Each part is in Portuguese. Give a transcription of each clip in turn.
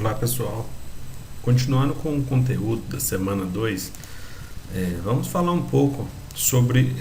Olá pessoal, continuando com o conteúdo da semana 2, vamos falar um pouco sobre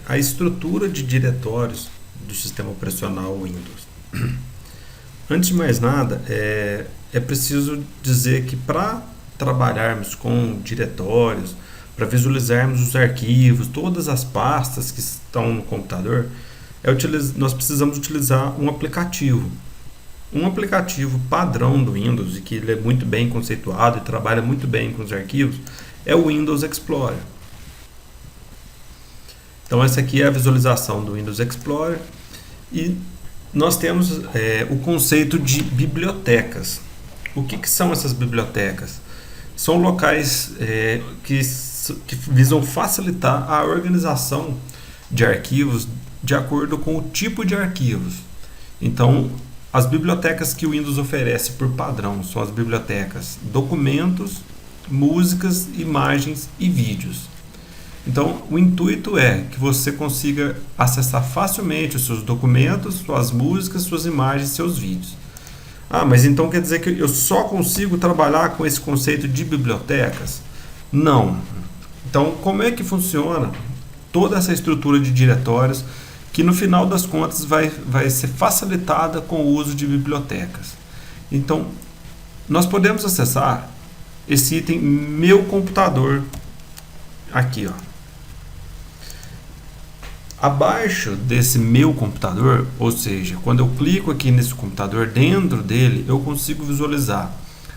a estrutura de diretórios do sistema operacional Windows. Antes de mais nada, é preciso dizer que para trabalharmos com diretórios, para visualizarmos os arquivos, todas as pastas que estão no computador, nós precisamos utilizar um aplicativo. Um aplicativo padrão do Windows, e que ele é muito bem conceituado e trabalha muito bem com os arquivos, é o Windows Explorer. Então essa aqui é a visualização do Windows Explorer e nós temos o conceito de bibliotecas. O que são essas bibliotecas? São locais que visam facilitar a organização de arquivos de acordo com o tipo de arquivos. Então, as bibliotecas que o Windows oferece por padrão são as bibliotecas documentos, músicas, imagens e vídeos. Então, o intuito é que você consiga acessar facilmente os seus documentos, suas músicas, suas imagens e seus vídeos. Ah, mas então quer dizer que eu só consigo trabalhar com esse conceito de bibliotecas? Não. Então, como é que funciona toda essa estrutura de diretórios que no final das contas vai ser facilitada com o uso de bibliotecas? Então, nós podemos acessar esse item Meu Computador aqui, ó. Abaixo desse Meu Computador, ou seja, quando eu clico aqui nesse computador, dentro dele eu consigo visualizar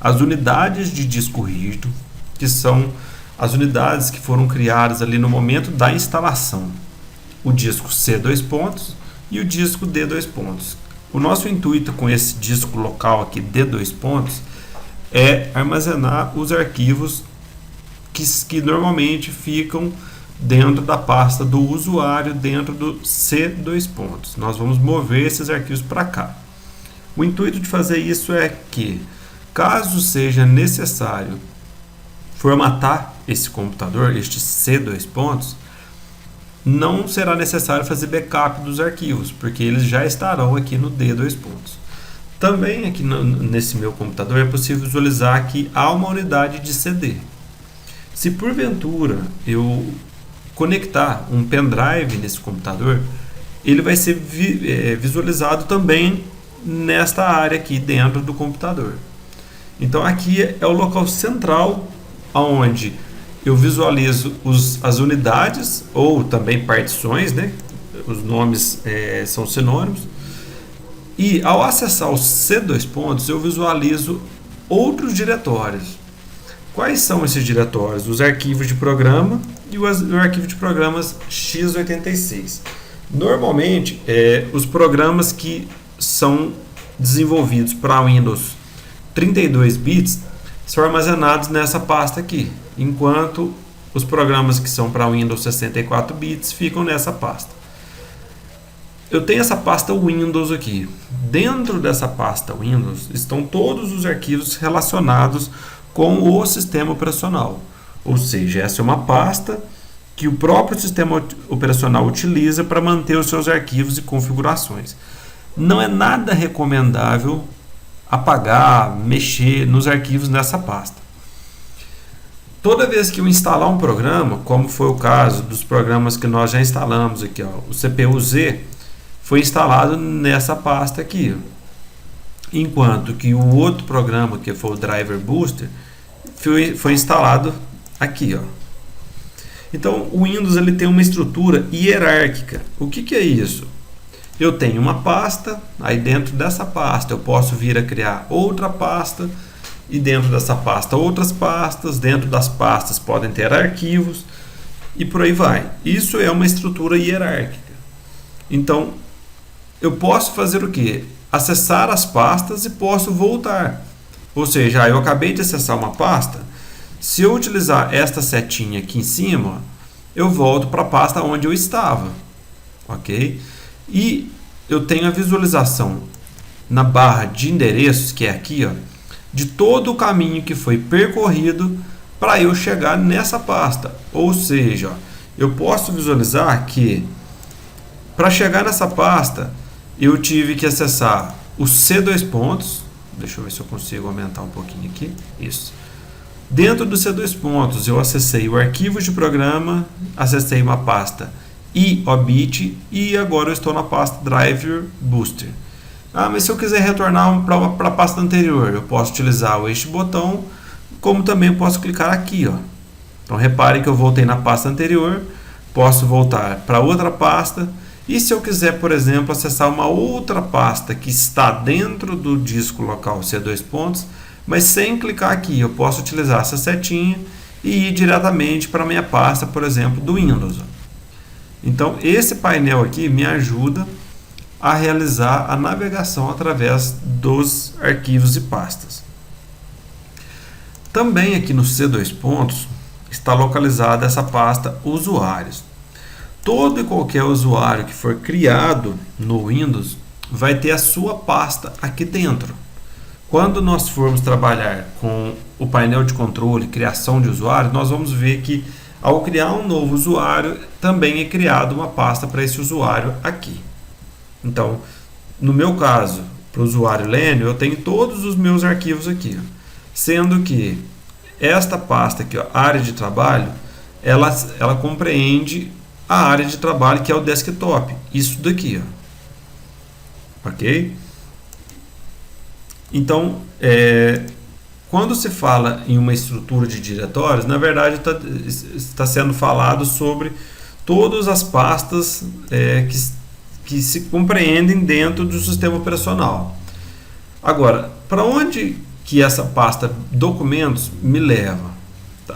as unidades de disco rígido, que são as unidades que foram criadas ali no momento da instalação. O disco C e o disco D. O nosso intuito com esse disco local aqui D é armazenar os arquivos que normalmente ficam dentro da pasta do usuário, dentro do C. Nós vamos mover esses arquivos para cá. O intuito de fazer isso é que, caso seja necessário formatar esse computador, este C. Não será necessário fazer backup dos arquivos, porque eles já estarão aqui no D. Também aqui nesse meu computador é possível visualizar que há uma unidade de CD. Se porventura eu conectar um pendrive nesse computador, ele vai ser visualizado também nesta área aqui dentro do computador. Então aqui é o local central onde eu visualizo as unidades ou também partições, né? Os nomes são sinônimos. E ao acessar o C+, eu visualizo outros diretórios. Quais são esses diretórios? Os arquivos de programa e o arquivo de programas x86. Normalmente, os programas que são desenvolvidos para Windows 32 bits são armazenados nessa pasta aqui, enquanto os programas que são para Windows 64 bits ficam nessa pasta. Eu tenho essa pasta Windows aqui. Dentro dessa pasta Windows estão todos os arquivos relacionados com o sistema operacional. Ou seja, essa é uma pasta que o próprio sistema operacional utiliza para manter os seus arquivos e configurações. Não é nada recomendável apagar, mexer nos arquivos nessa pasta. Toda vez que eu instalar um programa, como foi o caso dos programas que nós já instalamos aqui, ó, o CPU-Z foi instalado nessa pasta aqui, ó. Enquanto que o outro programa, que foi o Driver Booster, foi instalado aqui, ó. Então o Windows ele tem uma estrutura hierárquica. O que é isso? Eu tenho uma pasta, aí dentro dessa pasta eu posso vir a criar outra pasta, e dentro dessa pasta outras pastas, dentro das pastas podem ter arquivos, e por aí vai. Isso é uma estrutura hierárquica. Então, eu posso fazer o quê? Acessar as pastas e posso voltar. Ou seja, eu acabei de acessar uma pasta, se eu utilizar esta setinha aqui em cima, eu volto para a pasta onde eu estava. Ok? E eu tenho a visualização na barra de endereços, que é aqui, ó, de todo o caminho que foi percorrido para eu chegar nessa pasta. Ou seja, ó, eu posso visualizar que para chegar nessa pasta eu tive que acessar o C++, Deixa eu ver se eu consigo aumentar um pouquinho aqui. Isso. Dentro do C2 eu acessei o arquivo de programa, acessei uma pasta iObit e agora eu estou na pasta Driver Booster. Mas se eu quiser retornar para a pasta anterior, eu posso utilizar este botão, como também posso clicar aqui, ó. Então repare que eu voltei na pasta anterior, posso voltar para outra pasta, e se eu quiser, por exemplo, acessar uma outra pasta que está dentro do disco local C2, mas sem clicar aqui, eu posso utilizar essa setinha e ir diretamente para a minha pasta, por exemplo, do Windows. Então esse painel aqui me ajuda a realizar a navegação através dos arquivos e pastas. Também aqui no C2 está localizada essa pasta usuários. Todo e qualquer usuário que for criado no Windows vai ter a sua pasta aqui dentro. Quando nós formos trabalhar com o painel de controle, criação de usuários, nós vamos ver que ao criar um novo usuário, também é criada uma pasta para esse usuário aqui. Então, no meu caso, para o usuário Lênio, eu tenho todos os meus arquivos aqui, ó. Sendo que esta pasta aqui, ó, área de trabalho, ela compreende a área de trabalho que é o desktop, isso daqui, ó. Ok? Então, quando se fala em uma estrutura de diretórios, na verdade está sendo falado sobre todas as pastas que se compreendem dentro do sistema operacional. Agora, para onde que essa pasta documentos me leva?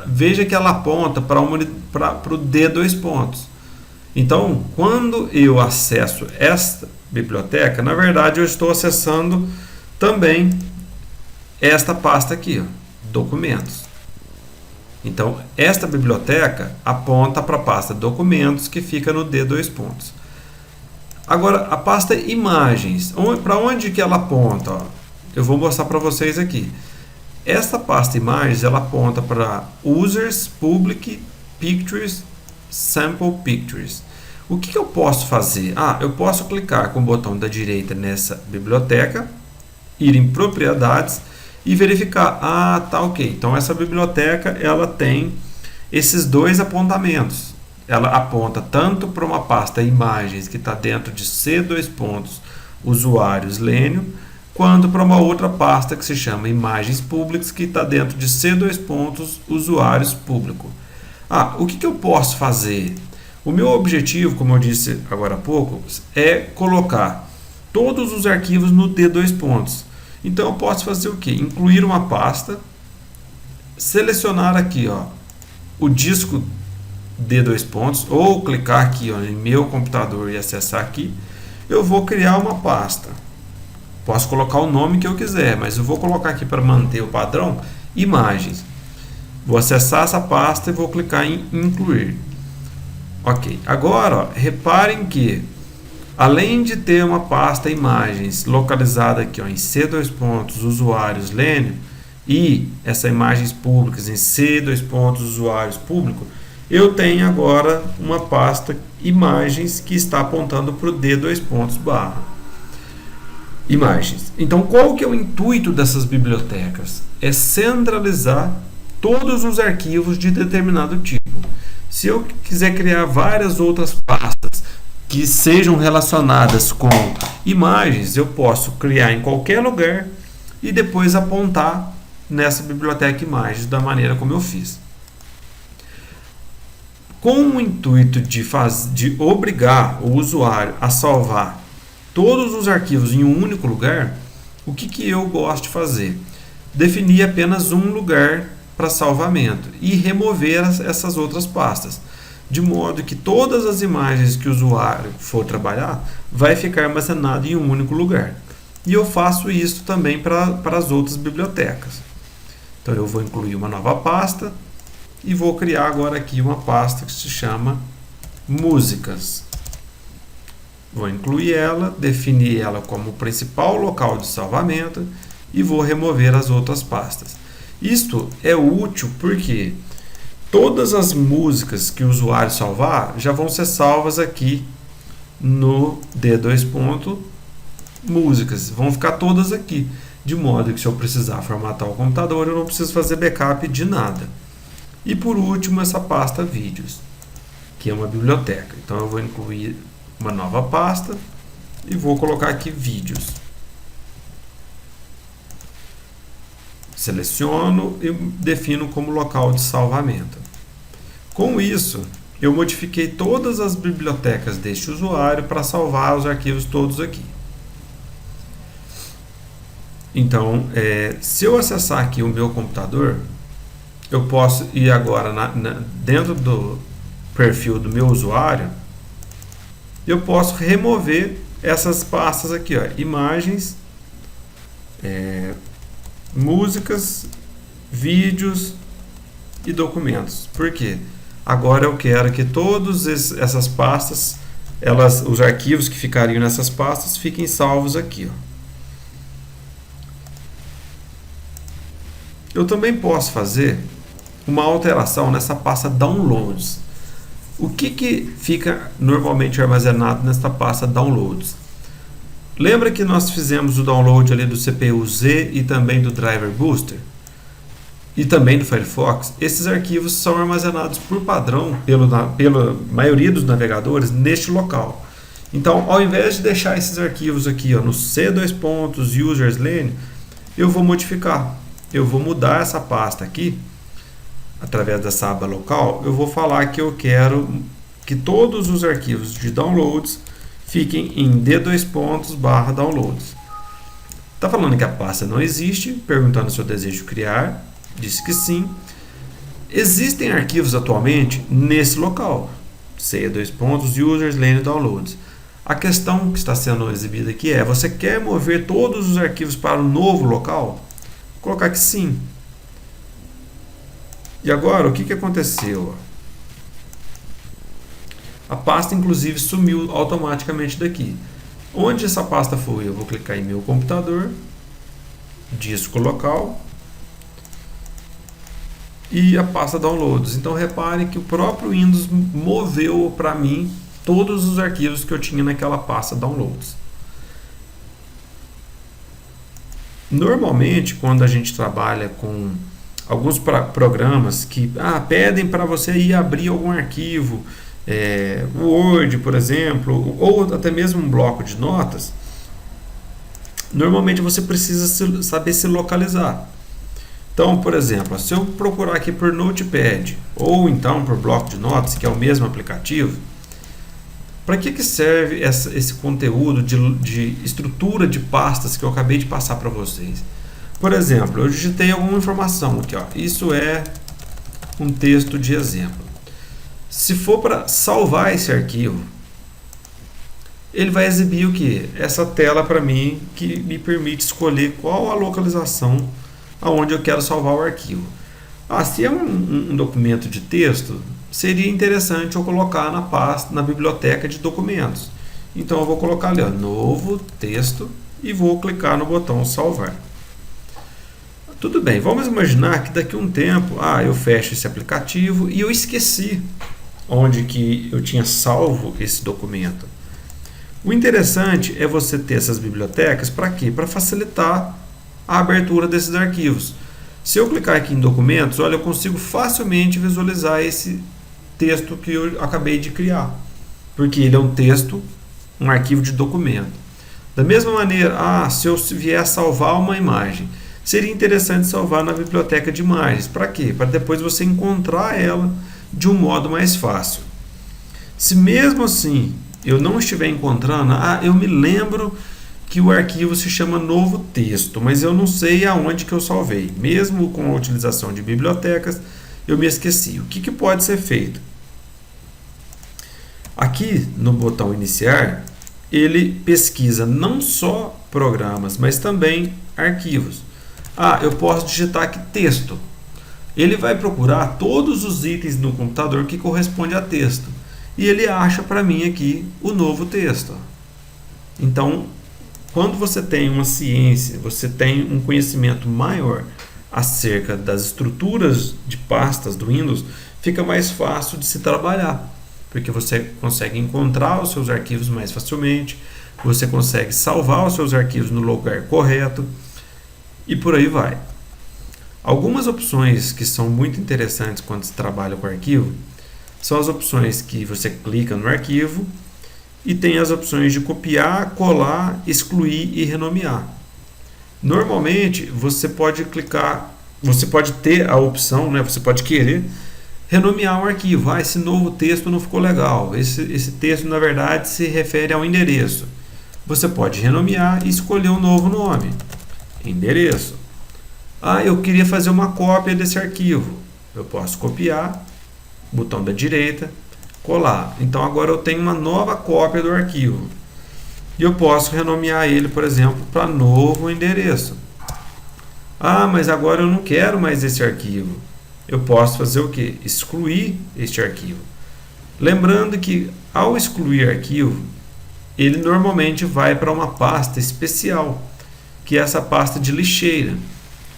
Veja que ela aponta para o D2. Então, quando eu acesso esta biblioteca, na verdade eu estou acessando também esta pasta aqui, ó, documentos. Então, esta biblioteca aponta para a pasta documentos que fica no D2. Agora, a pasta imagens, para onde que ela aponta? Ó, eu vou mostrar para vocês aqui. Esta pasta imagens, ela aponta para Users, Public, Pictures, Sample Pictures. O que eu posso fazer? Eu posso clicar com o botão da direita nessa biblioteca, ir em propriedades e verificar, tá ok. Então essa biblioteca ela tem esses dois apontamentos. Ela aponta tanto para uma pasta imagens que está dentro de C2 usuários Lênio, quanto para uma outra pasta que se chama imagens públicas que está dentro de C2 usuários público. O que eu posso fazer? O meu objetivo, como eu disse agora há pouco, é colocar todos os arquivos no D2. Então eu posso fazer o que? Incluir uma pasta, selecionar aqui, ó, o disco D2, ou clicar aqui, ó, em meu computador e acessar aqui. Eu vou criar uma pasta. Posso colocar o nome que eu quiser, mas eu vou colocar aqui para manter o padrão, imagens. Vou acessar essa pasta e vou clicar em incluir. Ok, agora ó, reparem que além de ter uma pasta imagens localizada aqui ó, em C2 usuários Lênio e essa imagens públicas em C2 usuários público, eu tenho agora uma pasta imagens que está apontando para o D2 barra imagens. Então qual que é o intuito dessas bibliotecas? É centralizar todos os arquivos de determinado tipo. Se eu quiser criar várias outras pastas que sejam relacionadas com imagens, eu posso criar em qualquer lugar e depois apontar nessa biblioteca imagens da maneira como eu fiz. Com o intuito de obrigar o usuário a salvar todos os arquivos em um único lugar, o que eu gosto de fazer? Definir apenas um lugar para salvamento e remover essas outras pastas, de modo que todas as imagens que o usuário for trabalhar vai ficar armazenado em um único lugar. E eu faço isso também para as outras bibliotecas. Então eu vou incluir uma nova pasta e vou criar agora aqui uma pasta que se chama músicas. Vou incluir ela, definir ela como o principal local de salvamento e vou remover as outras pastas. Isto é útil porque todas as músicas que o usuário salvar já vão ser salvas aqui no D2 músicas, vão ficar todas aqui. de modo que se eu precisar formatar o computador, eu não preciso fazer backup de nada. E por último, essa pasta vídeos, que é uma biblioteca. Então eu vou incluir uma nova pasta e vou colocar aqui vídeos. Seleciono e defino como local de salvamento. Com isso, eu modifiquei todas as bibliotecas deste usuário para salvar os arquivos todos aqui. Então, se eu acessar aqui o meu computador, eu posso ir agora dentro do perfil do meu usuário, eu posso remover essas pastas aqui, ó, imagens, músicas, vídeos e documentos. Por quê? Agora eu quero que todas essas pastas, os arquivos que ficariam nessas pastas, fiquem salvos aqui, ó. Eu também posso fazer uma alteração nessa pasta Downloads. O que fica normalmente armazenado nesta pasta Downloads? Lembra que nós fizemos o download ali do CPU-Z e também do Driver Booster? E também do Firefox? Esses arquivos são armazenados por padrão pela maioria dos navegadores neste local. Então, ao invés de deixar esses arquivos aqui, ó, no C:\Users_Lane, eu vou modificar. Eu vou mudar essa pasta aqui, através dessa aba local. Eu vou falar que eu quero que todos os arquivos de downloads fiquem em D:\Downloads. Está falando que a pasta não existe, perguntando se eu desejo criar. Disse que sim. Existem arquivos atualmente nesse local, C:\Users_Lane Downloads. A questão que está sendo exibida aqui é: você quer mover todos os arquivos para o novo local? Vou colocar que sim. E agora, o que aconteceu? A pasta, inclusive, sumiu automaticamente daqui. Onde essa pasta foi? Eu vou clicar em meu computador, disco local, e a pasta Downloads. Então, repare que o próprio Windows moveu para mim todos os arquivos que eu tinha naquela pasta Downloads. Normalmente, quando a gente trabalha com alguns programas que pedem para você ir abrir algum arquivo, o Word, por exemplo, ou até mesmo um bloco de notas, normalmente você precisa saber se localizar. Então, por exemplo, se eu procurar aqui por Notepad ou então por bloco de notas, que é o mesmo aplicativo, para que serve esse conteúdo de estrutura de pastas que eu acabei de passar para vocês? Por exemplo, eu digitei alguma informação aqui, ó. Isso é um texto de exemplo. Se for para salvar esse arquivo, ele vai exibir o que? Essa tela para mim, que me permite escolher qual a localização aonde eu quero salvar o arquivo. Se é um documento de texto, seria interessante eu colocar na pasta, na biblioteca de documentos. Então eu vou colocar ali, ó, novo texto, e vou clicar no botão salvar. Tudo bem, vamos imaginar que daqui a um tempo, eu fecho esse aplicativo e eu esqueci onde que eu tinha salvo esse documento. O interessante é você ter essas bibliotecas para quê? Para facilitar a abertura desses arquivos. Se eu clicar aqui em documentos, olha, eu consigo facilmente visualizar esse texto que eu acabei de criar, porque ele é um texto, um arquivo de documento. Da mesma maneira, se eu vier salvar uma imagem, seria interessante salvar na biblioteca de imagens. Para quê? Para depois você encontrar ela de um modo mais fácil. Se mesmo assim eu não estiver encontrando, eu me lembro que o arquivo se chama novo texto, mas eu não sei aonde que eu salvei. Mesmo com a utilização de bibliotecas, eu me esqueci. O que pode ser feito? Aqui no botão iniciar, ele pesquisa não só programas, mas também arquivos. Eu posso digitar aqui texto. Ele vai procurar todos os itens no computador que correspondem a texto. E ele acha para mim aqui o novo texto. Então, quando você tem uma ciência, você tem um conhecimento maior acerca das estruturas de pastas do Windows, fica mais fácil de se trabalhar, porque você consegue encontrar os seus arquivos mais facilmente, você consegue salvar os seus arquivos no lugar correto, e por aí vai. Algumas opções que são muito interessantes quando se trabalha com arquivo são as opções que você clica no arquivo e tem as opções de copiar, colar, excluir e renomear. Normalmente você pode clicar, você pode ter a opção, né, você pode querer renomear um arquivo. Esse novo texto não ficou legal. Esse texto, na verdade, se refere ao endereço. Você pode renomear e escolher um novo nome. Endereço. Eu queria fazer uma cópia desse arquivo. Eu posso copiar, botão da direita, colar. Então agora eu tenho uma nova cópia do arquivo. E eu posso renomear ele, por exemplo, para novo endereço. Mas agora eu não quero mais esse arquivo. Eu posso fazer o quê? Excluir este arquivo. Lembrando que ao excluir arquivo, ele normalmente vai para uma pasta especial, que é essa pasta de lixeira.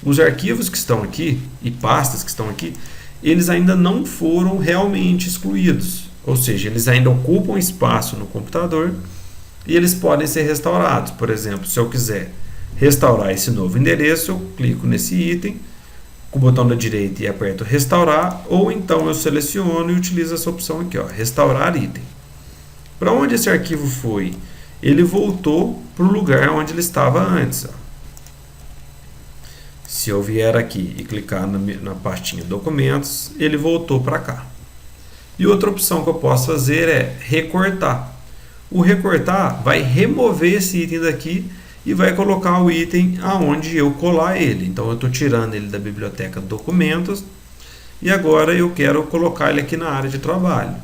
Os arquivos que estão aqui e pastas que estão aqui, eles ainda não foram realmente excluídos. Ou seja, eles ainda ocupam espaço no computador e eles podem ser restaurados. Por exemplo, se eu quiser restaurar esse novo endereço, eu clico nesse item com o botão da direita e aperto restaurar, ou então eu seleciono e utilizo essa opção aqui, restaurar item. Para onde esse arquivo foi? Ele voltou para o lugar onde ele estava antes. Se eu vier aqui e clicar na pastinha documentos, ele voltou para cá. E outra opção que eu posso fazer é recortar. O recortar vai remover esse item daqui e vai colocar o item aonde eu colar ele. Então eu estou tirando ele da biblioteca documentos e agora eu quero colocar ele aqui na área de trabalho.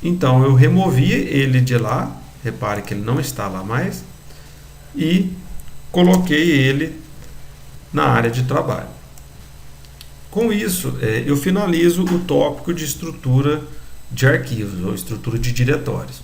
Então eu removi ele de lá, repare que ele não está lá mais, e coloquei ele na área de trabalho. Com isso, eu finalizo o tópico de estrutura de arquivos ou estrutura de diretórios.